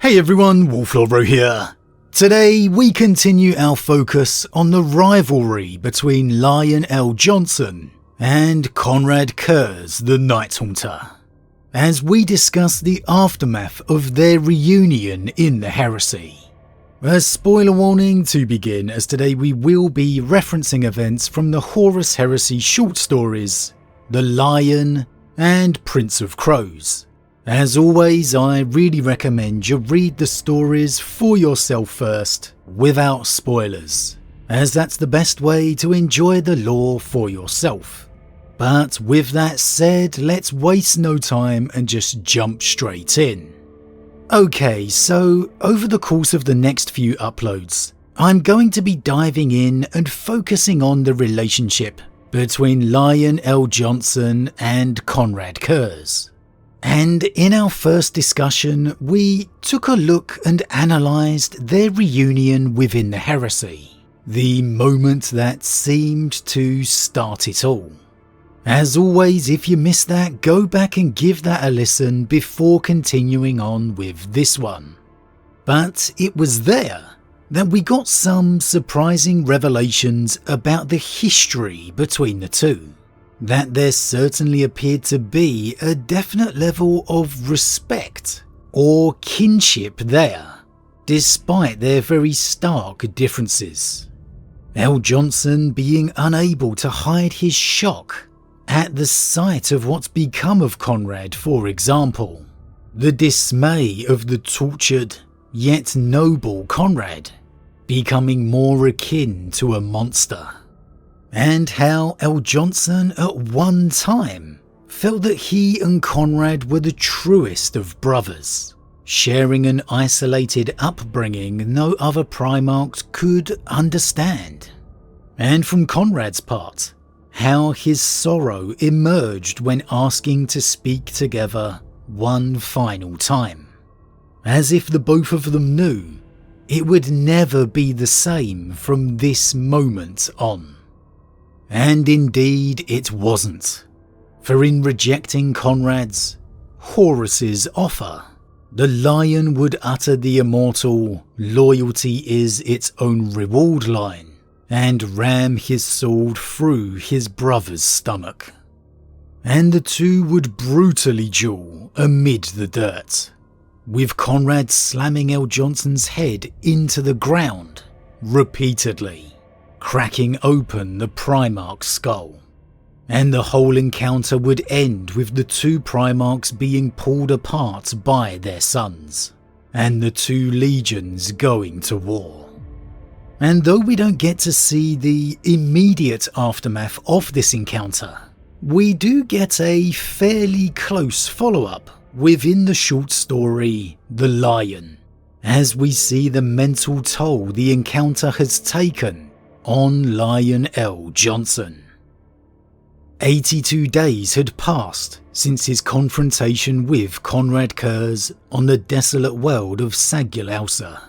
Hey everyone, Wolf Lord Rho here. Today we continue our focus on the rivalry between Lion L. Johnson and Konrad Curze, the Night Haunter, as we discuss the aftermath of their reunion in the Heresy. A spoiler warning to begin, as today we will be referencing events from the Horus Heresy short stories, The Lion and Prince of Crows. As always, I really recommend you read the stories for yourself first, without spoilers, as that's the best way to enjoy the lore for yourself. But with that said, let's waste no time and just jump straight in. Okay, so over the course of the next few uploads, I'm going to be diving in and focusing on the relationship between Lion L. Johnson and Konrad Curze. And in our first discussion, we took a look and analysed their reunion within the Heresy, the moment that seemed to start it all. As always, if you missed that, go back and give that a listen before continuing on with this one. But it was there that we got some surprising revelations about the history between the two. That there certainly appeared to be a definite level of respect or kinship there, despite their very stark differences. L. Johnson being unable to hide his shock at the sight of what's become of Konrad, for example. The dismay of the tortured yet noble Konrad becoming more akin to a monster. And how L. Johnson at one time felt that he and Konrad were the truest of brothers, sharing an isolated upbringing no other Primarchs could understand. And from Konrad's part, how his sorrow emerged when asking to speak together one final time, as if the both of them knew it would never be the same from this moment on. And indeed it wasn't, for in rejecting Konrad's, Horus's offer, the Lion would utter the immortal "loyalty is its own reward" line and ram his sword through his brother's stomach. And the two would brutally duel amid the dirt, with Konrad slamming L. Johnson's head into the ground repeatedly, cracking open the Primarch's skull. And the whole encounter would end with the two Primarchs being pulled apart by their sons, and the two legions going to war. And though we don't get to see the immediate aftermath of this encounter, we do get a fairly close follow-up within the short story The Lion, as we see the mental toll the encounter has taken on Lion L. Johnson. 82 days had passed since his confrontation with Konrad Curze on the desolate world of Sagulausa.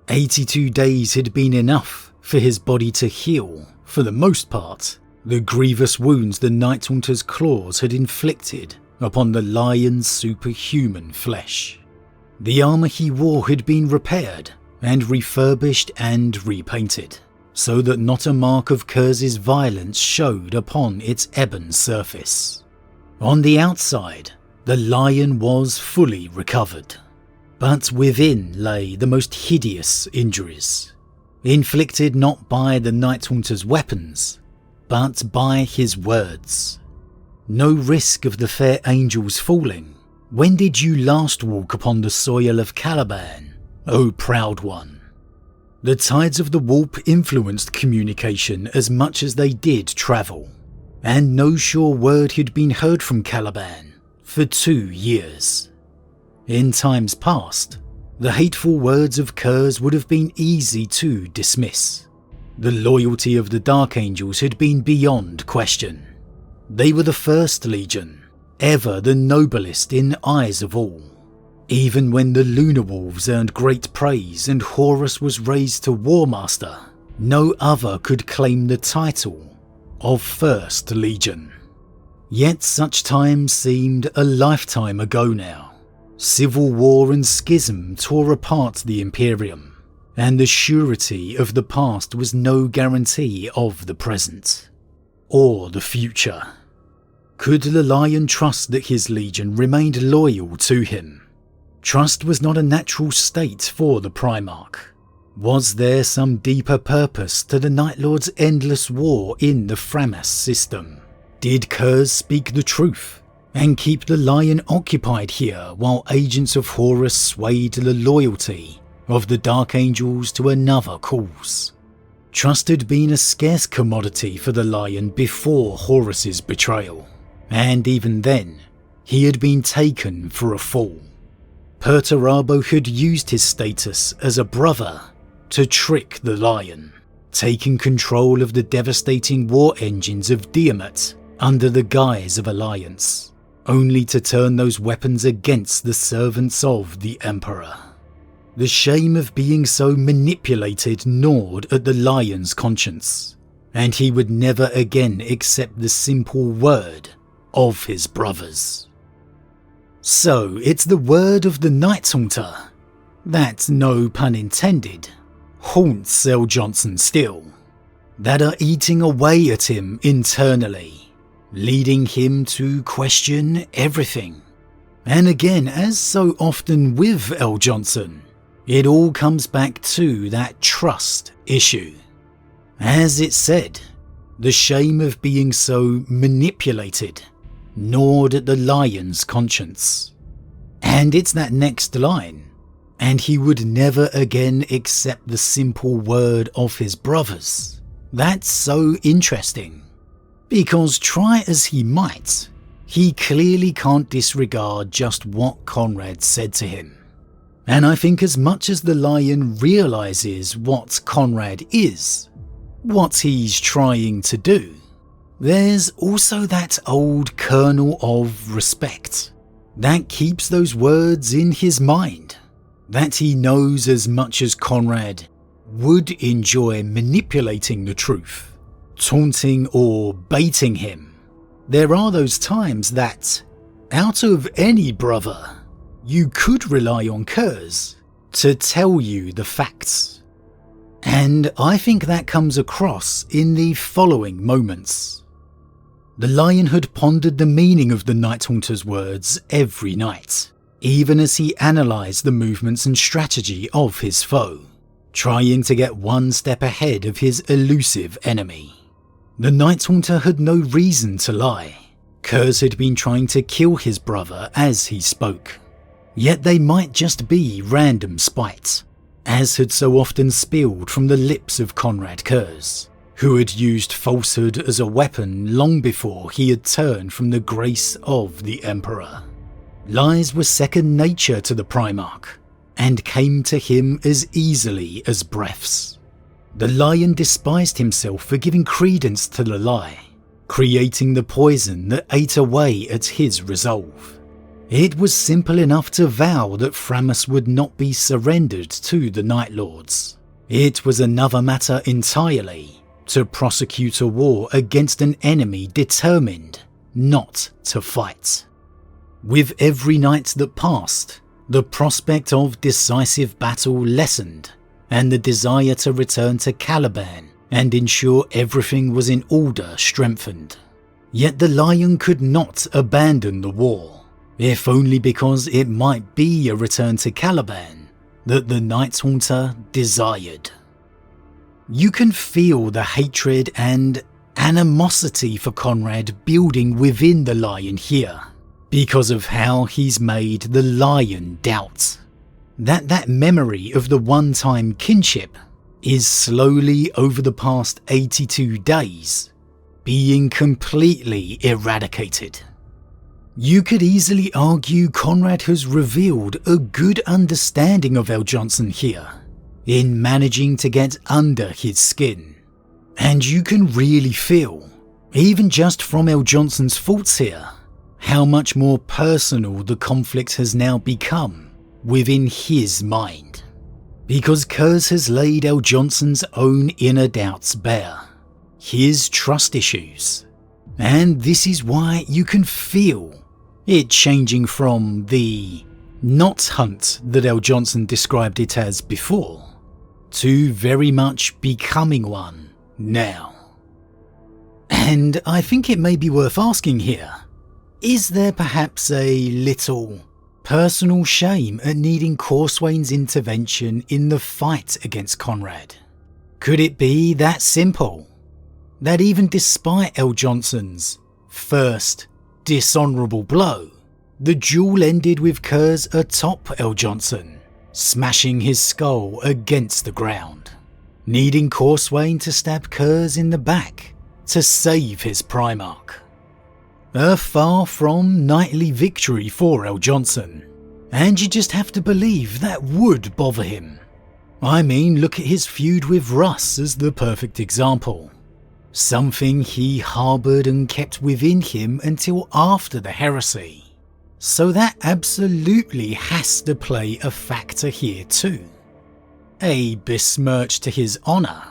82 days had been enough for his body to heal, for the most part, the grievous wounds the Night Haunter's claws had inflicted upon the Lion's superhuman flesh. The armour he wore had been repaired and refurbished and repainted, so that not a mark of Curze's violence showed upon its ebon surface. On the outside, the Lion was fully recovered, but within lay the most hideous injuries, inflicted not by the Night Haunter's weapons, but by his words. No risk of the fair angels falling. When did you last walk upon the soil of Caliban, O proud one? The tides of the warp influenced communication as much as they did travel, and no sure word had been heard from Caliban for 2 years. In times past, the hateful words of Curze would have been easy to dismiss. The loyalty of the Dark Angels had been beyond question. They were the first legion, ever the noblest in eyes of all. Even when the Lunar Wolves earned great praise and Horus was raised to War Master, no other could claim the title of First Legion. Yet such time seemed a lifetime ago now, Civil war and schism tore apart the Imperium, and the surety of the past was no guarantee of the present, or the future. Could the Lion trust that his legion remained loyal to him? Trust was not a natural state for the Primarch. Was there some deeper purpose to the Night Lord's endless war in the Framas system? Did Curze speak the truth and keep the Lion occupied here while agents of Horus swayed the loyalty of the Dark Angels to another cause? Trust had been a scarce commodity for the Lion before Horus's betrayal, and even then, he had been taken for a fool. Perturabo had used his status as a brother to trick the Lion, taking control of the devastating war engines of Diamat under the guise of alliance, only to turn those weapons against the servants of the Emperor. The shame of being so manipulated gnawed at the Lion's conscience, and he would never again accept the simple word of his brothers. So it's the word of the Night Haunter that, no pun intended, haunts L. Johnson still, that are eating away at him internally, leading him to question everything. And again, as so often with L. Johnson, it all comes back to that trust issue. As it said, the shame of being so manipulated gnawed at the Lion's conscience. And it's that next line, and he would never again accept the simple word of his brothers. That's so interesting, because try as he might, he clearly can't disregard just what Konrad said to him. And I think as much as the Lion realises what Konrad is, what he's trying to do, there's also that old kernel of respect that keeps those words in his mind, that he knows as much as Konrad would enjoy manipulating the truth, taunting or baiting him. There are those times that, out of any brother, you could rely on Curze to tell you the facts. And I think that comes across in the following moments. The Lion had pondered the meaning of the Night Haunter's words every night, even as he analysed the movements and strategy of his foe, trying to get one step ahead of his elusive enemy. The Night Haunter had no reason to lie. Curze had been trying to kill his brother as he spoke. Yet they might just be random spite, as had so often spilled from the lips of Konrad Curze, who had used falsehood as a weapon long before he had turned from the grace of the Emperor. Lies were second nature to the Primarch, and came to him as easily as breaths. The Lion despised himself for giving credence to the lie, creating the poison that ate away at his resolve. It was simple enough to vow that Framas would not be surrendered to the Night Lords. It was another matter entirely to prosecute a war against an enemy determined not to fight. With every night that passed, the prospect of decisive battle lessened, and the desire to return to Caliban and ensure everything was in order strengthened. Yet the Lion could not abandon the war, if only because it might be a return to Caliban that the Night Haunter desired. You can feel the hatred and animosity for Konrad building within the Lion here, because of how he's made the Lion doubt that memory of the one-time kinship is slowly over the past 82 days being completely eradicated. You could easily argue Konrad has revealed a good understanding of L. Johnson here, in managing to get under his skin. And you can really feel, even just from L. Johnson's thoughts here, how much more personal the conflict has now become within his mind. Because Curze has laid L. Johnson's own inner doubts bare, his trust issues. And this is why you can feel it changing from the Not hunt that L. Johnson described it as before, to very much becoming one now. And I think it may be worth asking here, is there perhaps a little personal shame at needing Corswain's intervention in the fight against Konrad? Could it be that simple? That even despite L. Johnson's first dishonourable blow, the duel ended with Curze atop L. Johnson, smashing his skull against the ground, needing Corswain to stab Curze in the back to save his Primarch. A far from knightly victory for L. Johnson, and you just have to believe that would bother him. I mean, look at his feud with Russ as the perfect example. Something he harboured and kept within him until after the heresy. So that absolutely has to play a factor here too. A besmirch to his honour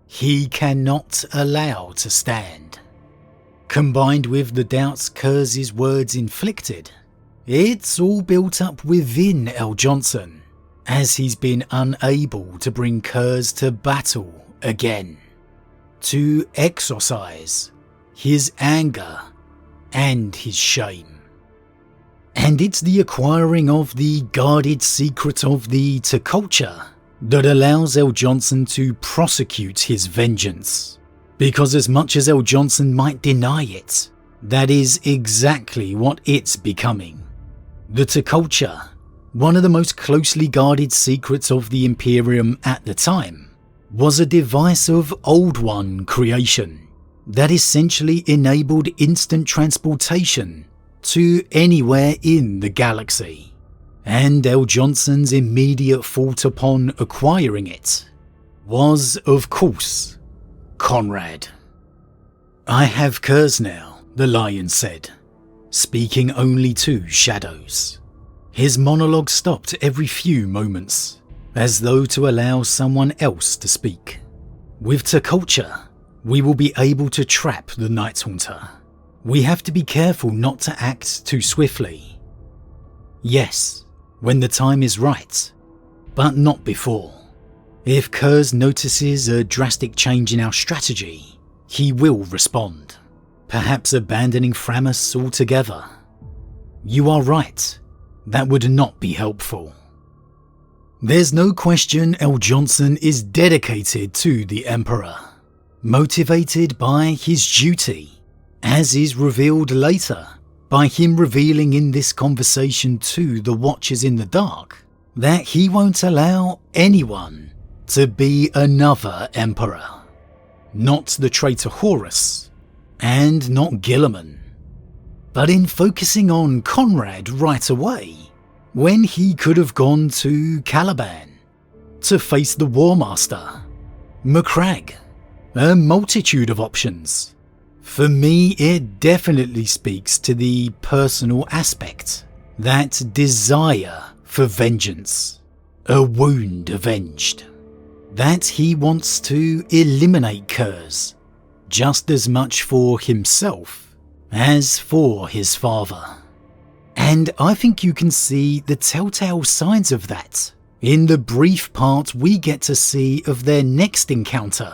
he cannot allow to stand. Combined with the doubts Curze's words inflicted, it's all built up within L. Johnson, as he's been unable to bring Curze to battle again, to exorcise his anger and his shame. And it's the acquiring of the guarded secret of the culture that allows L. Johnson to prosecute his vengeance. Because as much as L. Johnson might deny it, that is exactly what it's becoming. The culture, one of the most closely guarded secrets of the Imperium at the time, was a device of Old One creation that essentially enabled instant transportation to anywhere in the galaxy, and L. Johnson's immediate thought upon acquiring it was, of course, Konrad. "I have Curze now," the Lion said, speaking only to shadows. His monologue stopped every few moments, as though to allow someone else to speak. "With culture, we will be able to trap the Night Haunter. We have to be careful not to act too swiftly. Yes, when the time is right, but not before. If Curze notices a drastic change in our strategy, he will respond, perhaps abandoning Framus altogether. You are right, that would not be helpful." There's no question L. Johnson is dedicated to the Emperor, motivated by his duty, as is revealed later by him revealing in this conversation to the Watchers in the Dark that he won't allow anyone to be another Emperor. Not the traitor Horus, and not Guilliman. But in focusing on Konrad right away, when he could have gone to Caliban to face the War Master, Macragge, a multitude of options. For me, it definitely speaks to the personal aspect, that desire for vengeance, a wound avenged, that he wants to eliminate Curze, just as much for himself as for his father. And I think you can see the telltale signs of that in the brief part we get to see of their next encounter,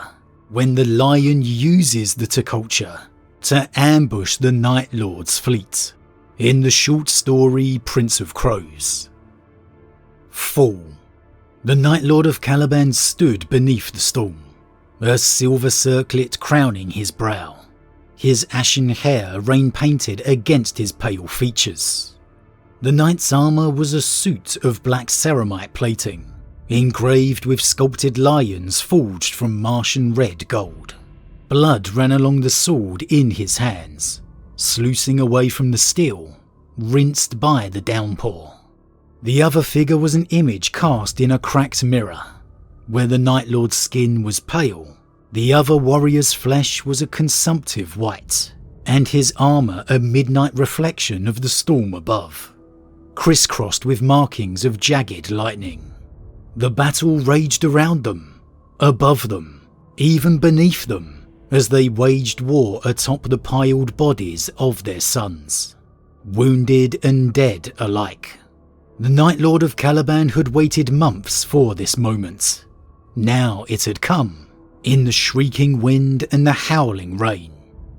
when the Lion uses the culture to ambush the Night Lord's fleet, in the short story Prince of Crows. Fall. The Night Lord of Caliban stood beneath the storm, a silver circlet crowning his brow, his ashen hair rain-painted against his pale features. The knight's armour was a suit of black ceramite plating, engraved with sculpted lions forged from Martian red gold. Blood ran along the sword in his hands, sluicing away from the steel, rinsed by the downpour. The other figure was an image cast in a cracked mirror. Where the Night Lord's skin was pale, the other warrior's flesh was a consumptive white, and his armour a midnight reflection of the storm above, crisscrossed with markings of jagged lightning. The battle raged around them, above them, even beneath them, as they waged war atop the piled bodies of their sons, wounded and dead alike. The Night Lord of Caliban had waited months for this moment. Now it had come, in the shrieking wind and the howling rain,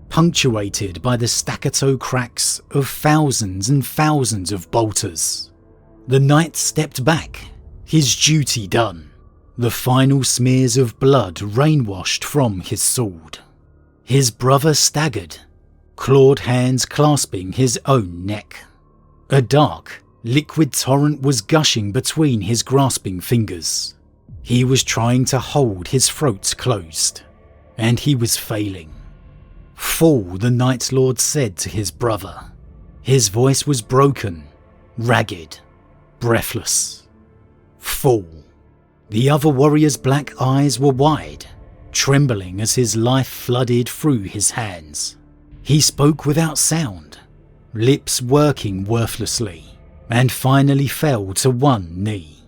punctuated by the staccato cracks of thousands and thousands of bolters. The knight stepped back, his duty done, the final smears of blood rain-washed from his sword. His brother staggered, clawed hands clasping his own neck. A dark, liquid torrent was gushing between his grasping fingers. He was trying to hold his throat closed, and he was failing. "Fall," the Night Lord said to his brother. His voice was broken, ragged, breathless. "Fall." The other warrior's black eyes were wide, trembling as his life flooded through his hands. He spoke without sound, lips working worthlessly, and finally fell to one knee.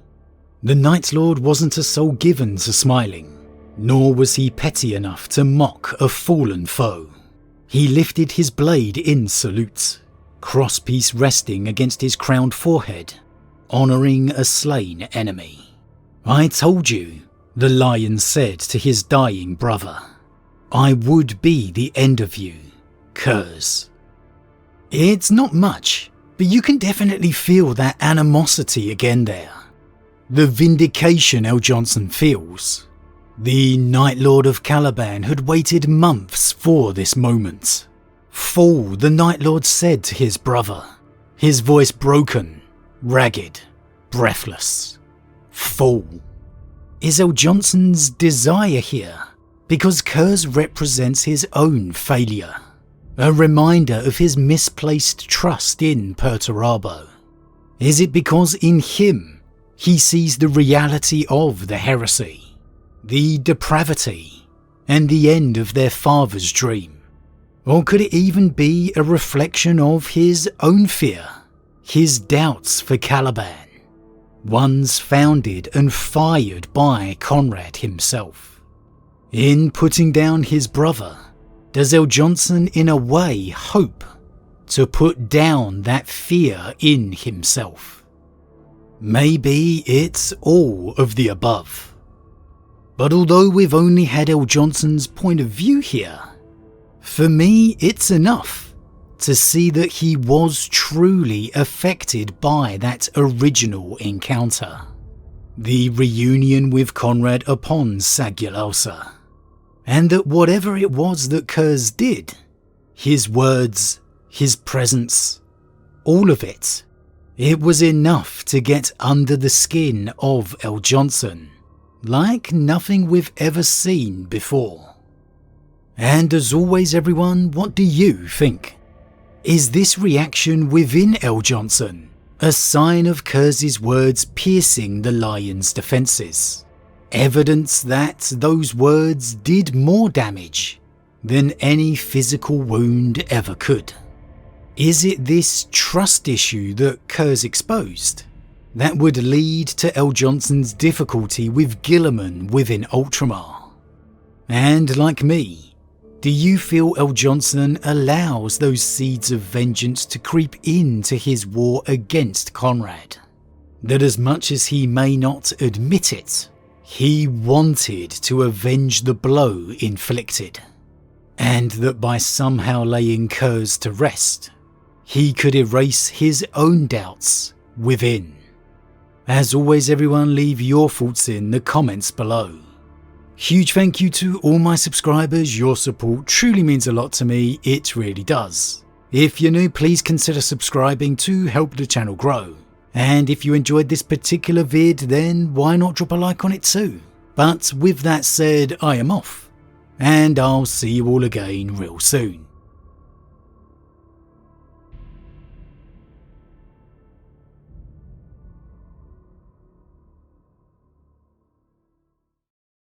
The Night Lord wasn't a soul given to smiling, nor was he petty enough to mock a fallen foe. He lifted his blade in salute, crosspiece resting against his crowned forehead, honouring a slain enemy. "I told you," the lion said to his dying brother. "I would be the end of you, Curze." It's not much, but you can definitely feel that animosity again there. The vindication L. Johnson feels. The Night Lord of Caliban had waited months for this moment. "Fall," the Night Lord said to his brother, his voice broken, ragged, breathless. "Fall." Is L. Johnson's desire here? Because Curze represents his own failure. A reminder of his misplaced trust in Perturabo. Is it because in him he sees the reality of the heresy, the depravity, and the end of their father's dream? Or could it even be a reflection of his own fear, his doubts for Caliban? Ones founded and fired by Konrad himself. In putting down his brother, does L. Johnson in a way hope to put down that fear in himself? Maybe it's all of the above. But although we've only had L. Johnson's point of view here, for me it's enough to see that he was truly affected by that original encounter. The reunion with Konrad upon Sagularsa. And that whatever it was that Curze did, his words, his presence, all of it, it was enough to get under the skin of L. Johnson, like nothing we've ever seen before. And as always everyone, what do you think? Is this reaction within L. Johnson a sign of Curze's words piercing the lion's defences? Evidence that those words did more damage than any physical wound ever could? Is it this trust issue that Curze exposed that would lead to L. Johnson's difficulty with Guilliman within Ultramar? And like me, do you feel L. Johnson allows those seeds of vengeance to creep into his war against Konrad? That as much as he may not admit it, he wanted to avenge the blow inflicted, and that by somehow laying Curze to rest, he could erase his own doubts within? As always everyone, leave your thoughts in the comments below. Huge thank you to all my subscribers, your support truly means a lot to me, it really does. If you're new, please consider subscribing to help the channel grow. And if you enjoyed this particular vid, then why not drop a like on it too? But with that said, I am off, and I'll see you all again real soon.